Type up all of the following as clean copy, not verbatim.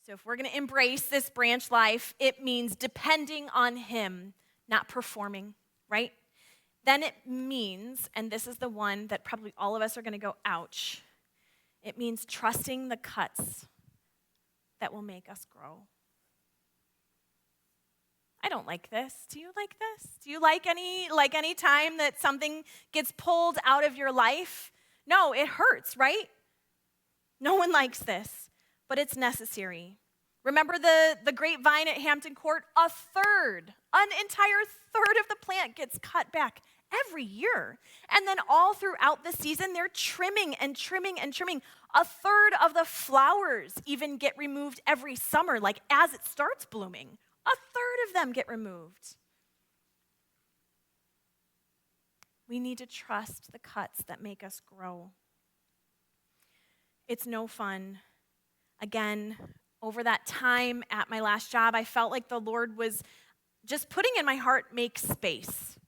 So if we're going to embrace this branch life, it means depending on him, not performing, right? Then it means, and this is the one that probably all of us are going to go, ouch, it means trusting the cuts that will make us grow. I don't like this. Do you like this? Do you like any time that something gets pulled out of your life? No, it hurts, right? No one likes this, but it's necessary. Remember the grapevine at Hampton Court? An entire third of the plant gets cut back every year. And then all throughout the season, they're trimming and trimming and trimming. A third of the flowers even get removed every summer, like as it starts blooming. A third of them get removed. We need to trust the cuts that make us grow. It's no fun. Again, over that time at my last job, I felt like the Lord was just putting in my heart, make space.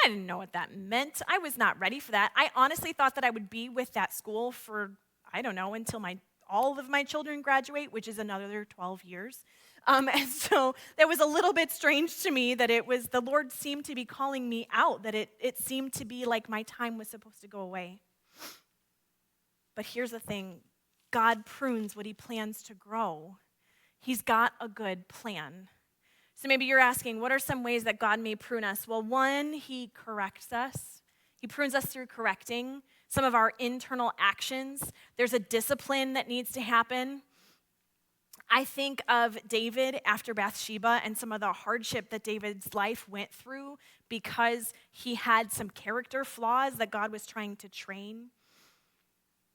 I didn't know what that meant. I was not ready for that. I honestly thought that I would be with that school for, until all of my children graduate, which is another 12 years. And so that was a little bit strange to me that the Lord seemed to be calling me out, that it seemed to be like my time was supposed to go away. But here's the thing, God prunes what he plans to grow. He's got a good plan. So maybe you're asking, what are some ways that God may prune us? Well, one, he corrects us. He prunes us through correcting some of our internal actions. There's a discipline that needs to happen. I think of David after Bathsheba and some of the hardship that David's life went through because he had some character flaws that God was trying to train.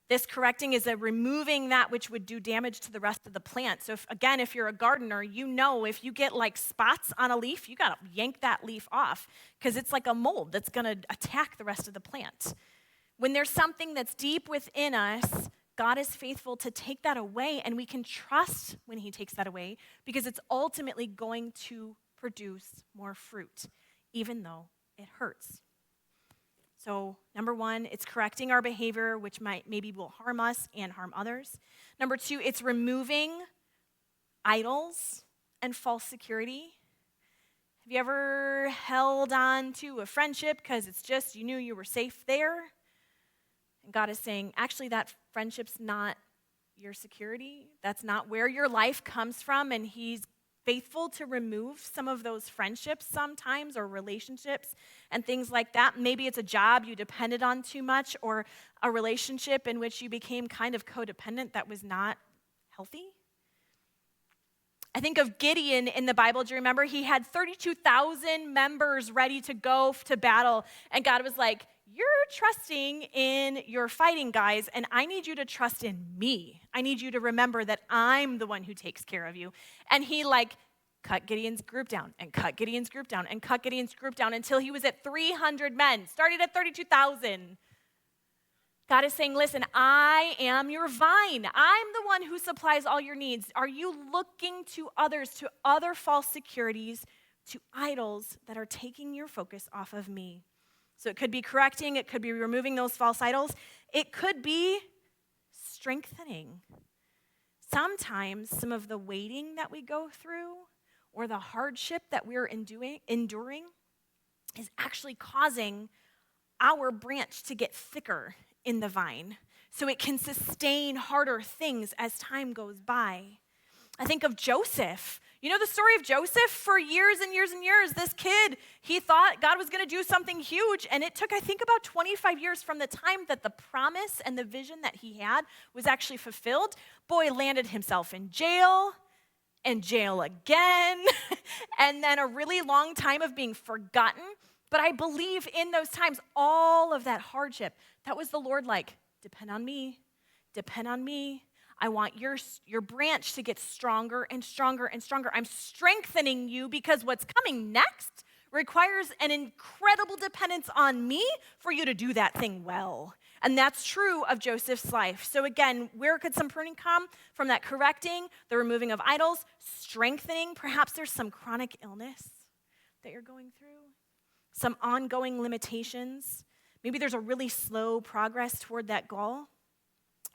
This correcting is a removing that which would do damage to the rest of the plant. So if you're a gardener, you know if you get like spots on a leaf, you got to yank that leaf off because it's like a mold that's going to attack the rest of the plant. When there's something that's deep within us, God is faithful to take that away, and we can trust when he takes that away because it's ultimately going to produce more fruit, even though it hurts. So number one, it's correcting our behavior, which maybe will harm us and harm others. Number two, it's removing idols and false security. Have you ever held on to a friendship because it's just you knew you were safe there? And God is saying, actually, that friendship's not your security. That's not where your life comes from, and he's faithful to remove some of those friendships sometimes or relationships and things like that. Maybe it's a job you depended on too much or a relationship in which you became kind of codependent that was not healthy. I think of Gideon in the Bible. Do you remember? He had 32,000 members ready to go to battle, and God was like, you're trusting in your fighting guys, and I need you to trust in me. I need you to remember that I'm the one who takes care of you. And he cut Gideon's group down and cut Gideon's group down and cut Gideon's group down until he was at 300 men, started at 32,000. God is saying, listen, I am your vine. I'm the one who supplies all your needs. Are you looking to others, to other false securities, to idols that are taking your focus off of me? So it could be correcting, it could be removing those false idols, it could be strengthening. Sometimes some of the waiting that we go through or the hardship that we're enduring is actually causing our branch to get thicker in the vine so it can sustain harder things as time goes by. I think of Joseph. You know the story of Joseph? For years and years and years, this kid, he thought God was going to do something huge, and it took, I think, about 25 years from the time that the promise and the vision that he had was actually fulfilled. Boy, landed himself in jail, and jail again, and then a really long time of being forgotten. But I believe in those times, all of that hardship, that was the Lord depend on me, depend on me. I want your branch to get stronger and stronger and stronger. I'm strengthening you because what's coming next requires an incredible dependence on me for you to do that thing well. And that's true of Joseph's life. So again, where could some pruning come? From that correcting, the removing of idols, strengthening. Perhaps there's some chronic illness that you're going through, some ongoing limitations. Maybe there's a really slow progress toward that goal.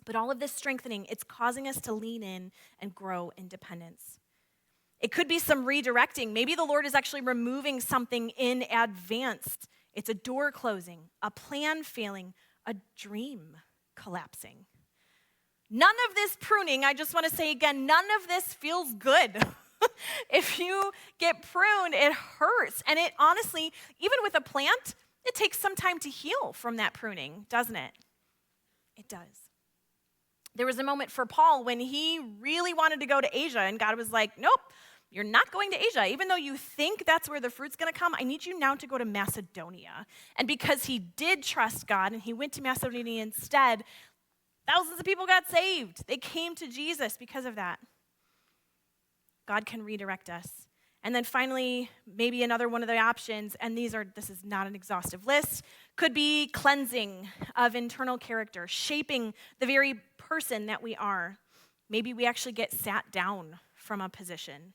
But all of this strengthening, it's causing us to lean in and grow in dependence. It could be some redirecting. Maybe the Lord is actually removing something in advance. It's a door closing, a plan failing, a dream collapsing. None of this pruning, I just want to say again, none of this feels good. If you get pruned, it hurts. And it honestly, even with a plant, it takes some time to heal from that pruning, doesn't it? It does. There was a moment for Paul when he really wanted to go to Asia, and God was like, nope, you're not going to Asia. Even though you think that's where the fruit's going to come, I need you now to go to Macedonia. And because he did trust God and he went to Macedonia instead, thousands of people got saved. They came to Jesus because of that. God can redirect us. And then finally, maybe another one of the options, and this is not an exhaustive list, could be cleansing of internal character, shaping the very person that we are. Maybe we actually get sat down from a position.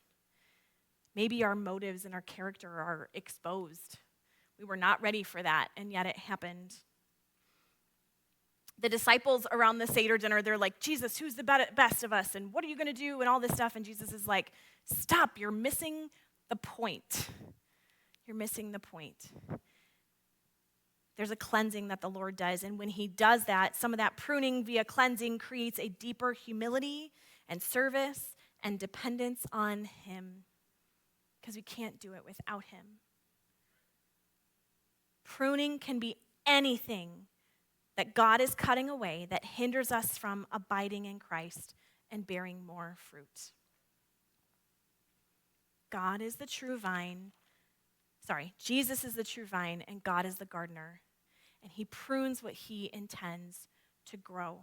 Maybe our motives and our character are exposed. We were not ready for that, and yet it happened. The disciples around the Seder dinner, they're like, Jesus, who's the best of us? And what are you going to do? And all this stuff. And Jesus is like, stop, you're missing the point. You're missing the point. There's a cleansing that the Lord does. And when he does that, some of that pruning via cleansing creates a deeper humility and service and dependence on him. Because we can't do it without him. Pruning can be anything that God is cutting away that hinders us from abiding in Christ and bearing more fruit. Jesus is the true vine, and God is the gardener. And he prunes what he intends to grow.